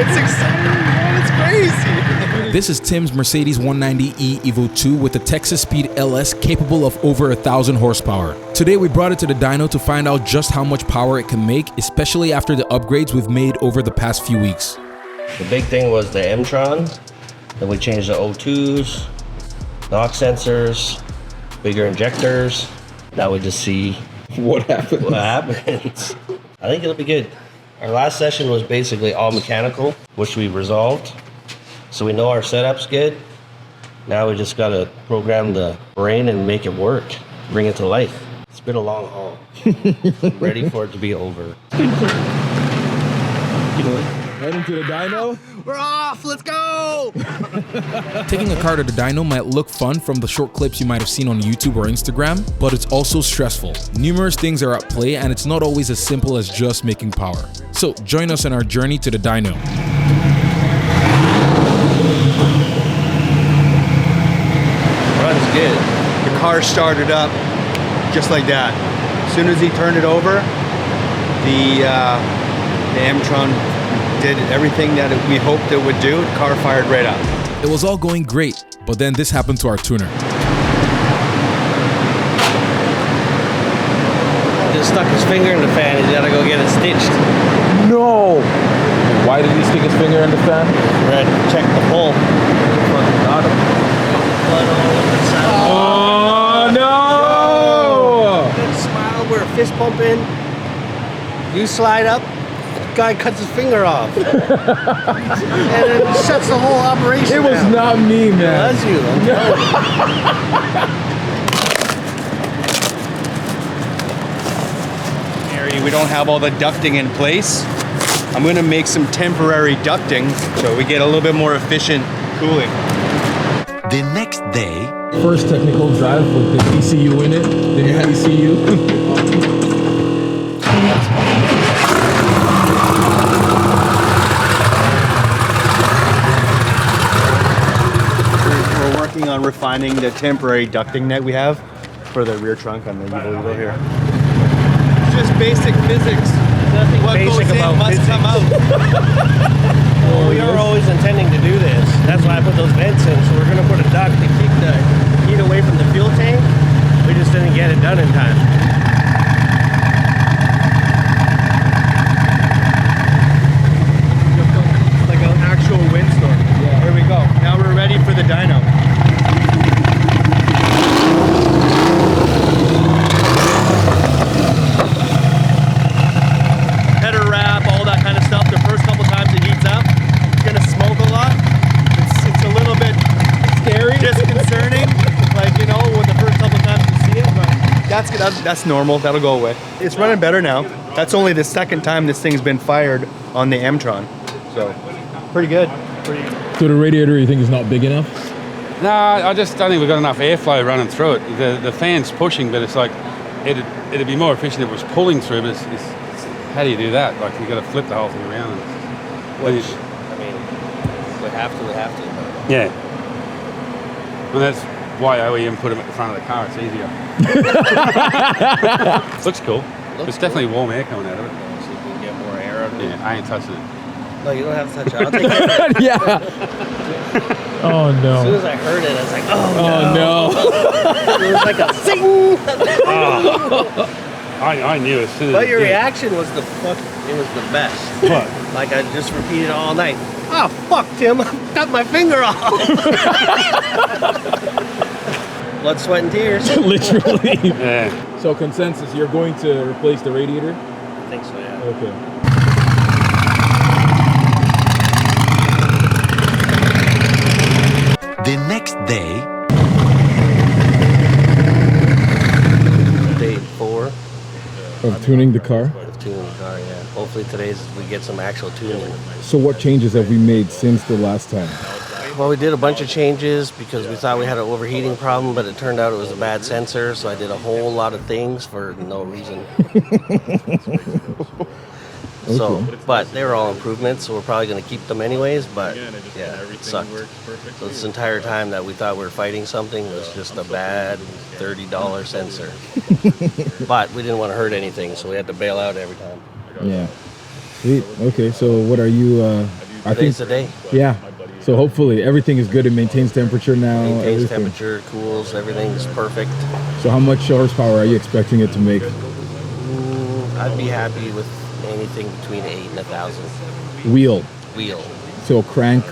it's exciting, man. It's crazy. This is Tim's Mercedes 190e Evo 2 with a Texas Speed LS capable of over 1,000 horsepower. Today we brought it to the dyno to find out just how much power it can make, especially after the upgrades we've made over the past few weeks. The big thing was the M-Tron. Then we changed the O2s, knock sensors, bigger injectors. Now we just see What happens? what happens. I think it'll be good. Our last session was basically all mechanical, which we resolved. So we know our setup's good. Now we just gotta program the brain and make it work, bring it to life. It's been a long haul. I'm ready for it to be over. Heading to the dyno? We're off! Let's go! Taking a car to the dyno might look fun from the short clips you might have seen on YouTube or Instagram, but it's also stressful. Numerous things are at play and it's not always as simple as just making power. So join us on our journey to the dyno. Runs good. The car started up just like that. As soon as he turned it over, the M-Tron did everything that we hoped it would do. The car fired right up. It was all going great, but then this happened to our tuner. Just stuck his finger in the fan. He's gotta go get it stitched. No! Why did he stick his finger in the fan? We had to check the hole. Fucking got him. Blood all over the side. Oh no! Good smile. We're fist pumping. You slide up. Guy cuts his finger off. And it shuts the whole operation It was down. not me, man. That's you. I'm telling you. We don't have all the ducting in place. I'm gonna make some temporary ducting so we get a little bit more efficient cooling. The next day, First technical drive with the ECU in it, the new ECU. We're working on refining the temporary ducting that we have for the rear trunk on the Evil Evo here. It's just basic physics. Nothing What basic goes in about must physics. come out. Well, we are always intending to do this. That's why I put those vents in. So we're going to put a duct to keep the heat away from the fuel tank. We just didn't get it done in time. It's like an actual windstorm. Yeah. Here we go. Now we're ready for the dyno. Header wrap, all that kind of stuff. The first couple times it heats up, it's gonna smoke a lot. It's a little bit scary, disconcerting. Like, you know, when the first couple times you see it, but that's normal. That'll go away. It's running better now. That's only the second time this thing's been fired on the M-Tron. So, pretty good. So the radiator you think is not big enough? No, I just don't think we've got enough airflow running through it. The fan's pushing, but it's like it'd be more efficient if it was pulling through. But it's how do you do that? Like you've got to flip the whole thing around. Which, I mean, we have to. Yeah. Well, that's why OEM put them at the front of the car. It's easier. Looks cool. There's definitely warm air coming out of it. So you can get more air out of it. Yeah, I ain't touching it. No, you don't have to touch it. I'll take care of it. Yeah. Oh As soon no. as I heard it, I was like, oh no. It was like a zing! I knew as soon as. But it your did. reaction was it was the best. What? Like I just repeated all night. Oh fuck, Tim, I cut my finger off. Blood, sweat, and tears. Literally. Yeah. So consensus, you're going to replace the radiator? I think so, yeah. Okay. the next day, Day 4 Of tuning the car? of tuning the car, yeah. Hopefully today's we get some actual tuning. So what changes have we made since the last time? Well, we did a bunch of changes because we thought we had an overheating problem, but it turned out it was a bad sensor, so I did a whole lot of things for no reason. So, but they were all improvements, so we're probably going to keep them anyways, but yeah, it sucked. So this entire time that we thought we were fighting something was just a bad $30 sensor. But we didn't want to hurt anything, so we had to bail out every time. Yeah. Sweet. Okay, so what are you I Today's think, the day. yeah. So hopefully everything is good. It maintains temperature now. Maintains everything. temperature, cools, everything's perfect. So how much horsepower are you expecting it to make? I'd be happy with anything between 8 and 1,000 Wheel. wheel. So crank.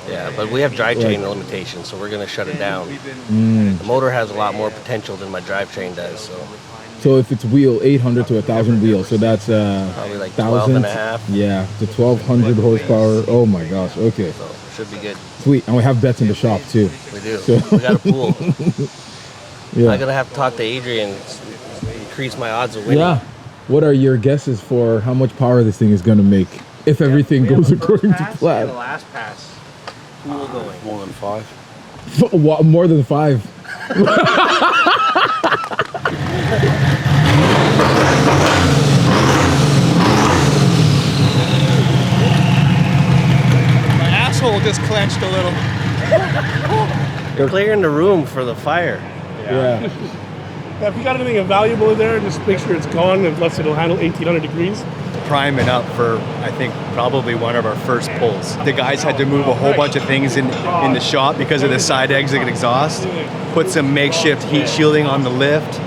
Yeah, but we have drivetrain limitations, so we're gonna shut it down. The motor has a lot more potential than my drivetrain does, so So if it's wheel, 800 to 1,000 wheels. So that's probably like 12 and a half. Yeah, to 1,200 horsepower. Oh my gosh. Okay. So should be good. Sweet. And we have bets in the shop too. We do. So- We got a pool. Yeah. I'm gonna have to talk to Adrian, increase my odds of winning. Yeah. What are your guesses for how much power this thing is going to make if everything goes according to plan? last pass. Pool going. More than 5. What, more than 5? My asshole just clenched a little. You're clearing the room for the fire. Yeah. Yeah, if you got anything valuable in there, just make sure it's gone, unless it'll handle 1,800 degrees. Prime it up for, I think, probably one of our first pulls. The guys had to move a whole bunch of things in the shop because of the side exit exhaust. Put some makeshift heat shielding on the lift.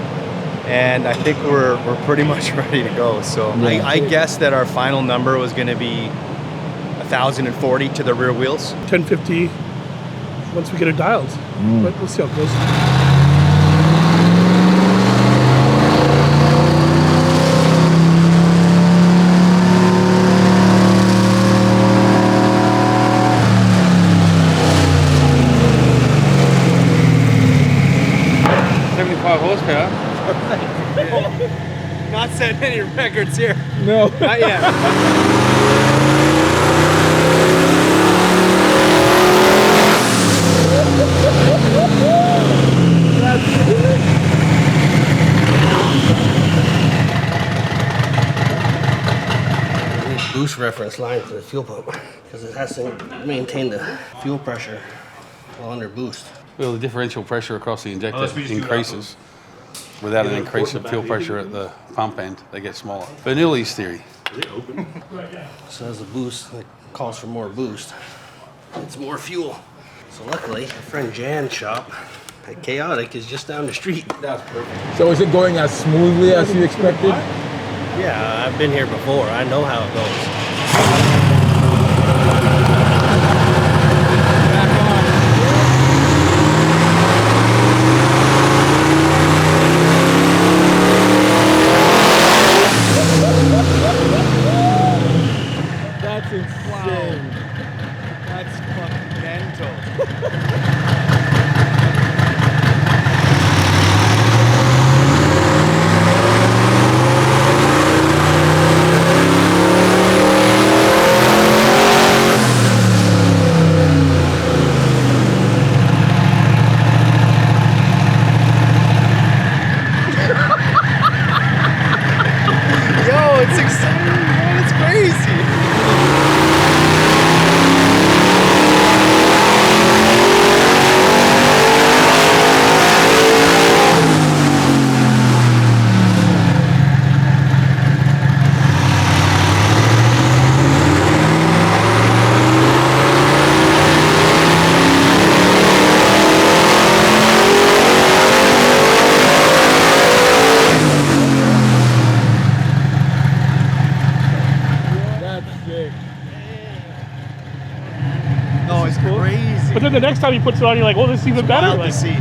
And I think we're pretty much ready to go. So I guess that our final number was going to be 1,040 to the rear wheels. 1050 once we get it dialed. But we'll see how it goes. 75 horsepower. Not setting any records here. No. Not yet. Boost reference line for the fuel pump because it has to maintain the fuel pressure while under boost. Well, the differential pressure across the injector increases. Without an increase of fuel pressure at the pump end, they get smaller. Bernoulli's theory. So as a boost, it calls for more boost. It's more fuel. So luckily, our friend Jan's shop at Chaotic is just down the street. That's perfect. So is it going as smoothly as you expected? Yeah, I've been here before. I know how it goes. That's insane. That's fucking mental. Yo, it's exciting, man. It's crazy. No, it's crazy. But then the next time he puts it on, you're like, well, this is even better. Wild Like, to see.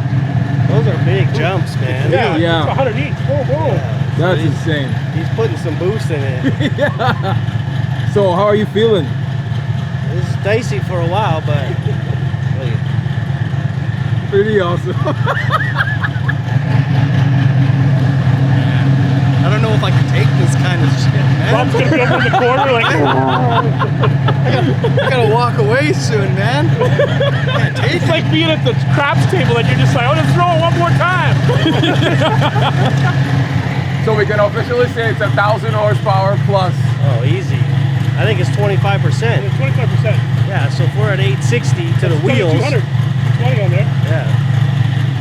Those are big jumps, man. yeah, Yeah. It's 100 each. Whoa, whoa. That's insane. He's putting some boost in it. So how are you feeling? It's dicey for a while, but wait. Pretty awesome. I don't know if I can take this kind of shit, man. Bob's gonna be over in the corner, like, I gotta walk away soon, man. Can't take it's it. like being at the craps table, and you're just like, oh, let's throw it one more time. So we can officially say it's 1,000 horsepower plus. Oh, easy. I think it's 25%. It's 25%. Yeah, so if we're at 860 to the wheels. 200. 20 on there. Yeah.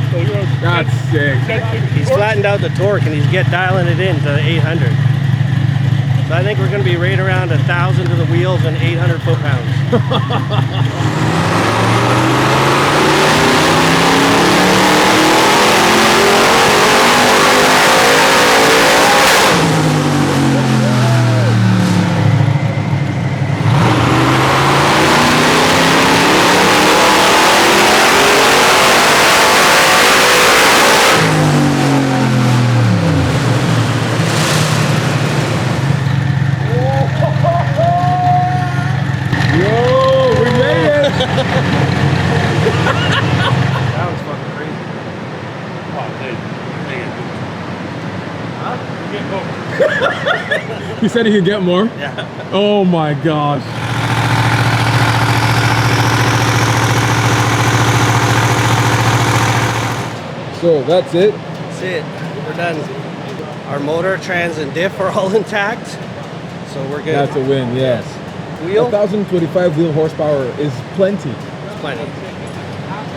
So you're That's sick. He's flattened out the torque and he's dialing it in to 800. So I think we're going to be right around 1,000 to the wheels and 800 foot-pounds. That was fucking crazy. He said he could get more? Yeah. Oh my gosh. So that's it? That's it. We're done. Our motor, trans, and diff are all intact. So we're good. That's a win, yes. Wheel? 1,025 wheel horsepower is plenty. It's plenty.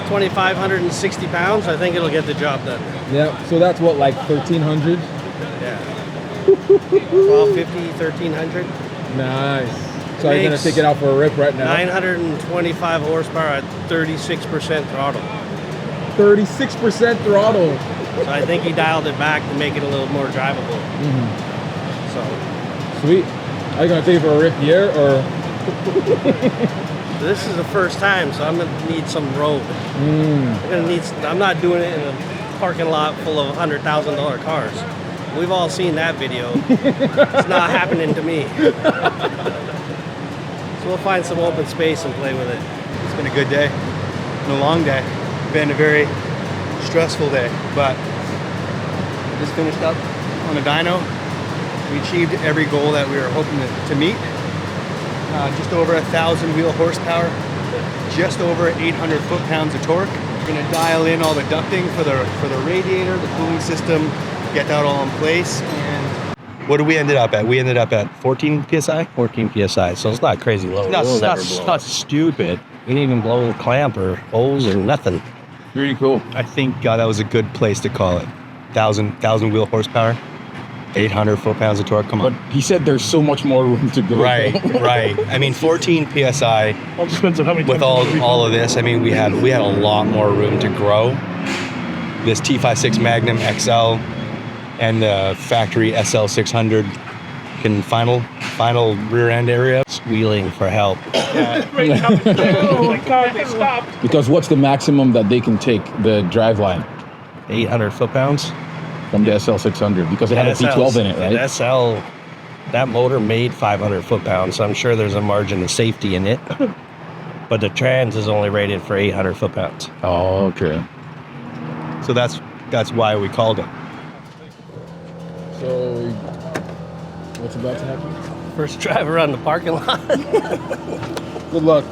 2,560 pounds. I think it'll get the job done. Yeah, so that's what, like 1,300? Yeah. 1,250, 1,300. Nice. So you're gonna take it out for a rip right now? 925 horsepower at 36% throttle. 36% throttle. So I think he dialed it back to make it a little more drivable. So Sweet. Are you gonna take it for a rip here or? this is the first time, so I'm gonna need some road. I'm not doing it in a parking lot full of $100,000 cars. We've all seen that video. It's not happening to me. So we'll find some open space and play with it. It's been a good day and a long day. Been a very stressful day, but just finished up on a dyno. We achieved every goal that we were hoping to meet. Just over 1,000 wheel horsepower, just over 800 foot-pounds of torque. We're gonna dial in all the ducting for the radiator, the cooling system, get that all in place. And what did we ended up at? We ended up at 14 psi. 14 psi, so it's not crazy low. It's not stupid. We didn't even blow a clamp or hose or nothing. Really cool. I think that was a good place to call it. 1,000 wheel horsepower, 800 foot-pounds of torque. Come on. But he said there's so much more room to go. Right. I mean, 14 psi. All depends on how many With times all of this, I mean, we had a lot more room to grow. This T56 Magnum XL and the factory SL600 can final rear end area. Squealing for help. Oh my God, they stopped. Because what's the maximum that they can take, the driveline 800 foot-pounds. from the SL600? Because it had a V12 in it, right? The SL, that motor made 500 foot-pounds, so I'm sure there's a margin of safety in it. But the trans is only rated for 800 foot-pounds. Oh, okay. So that's why we called it. So, what's about to happen? First drive around the parking lot. Good luck.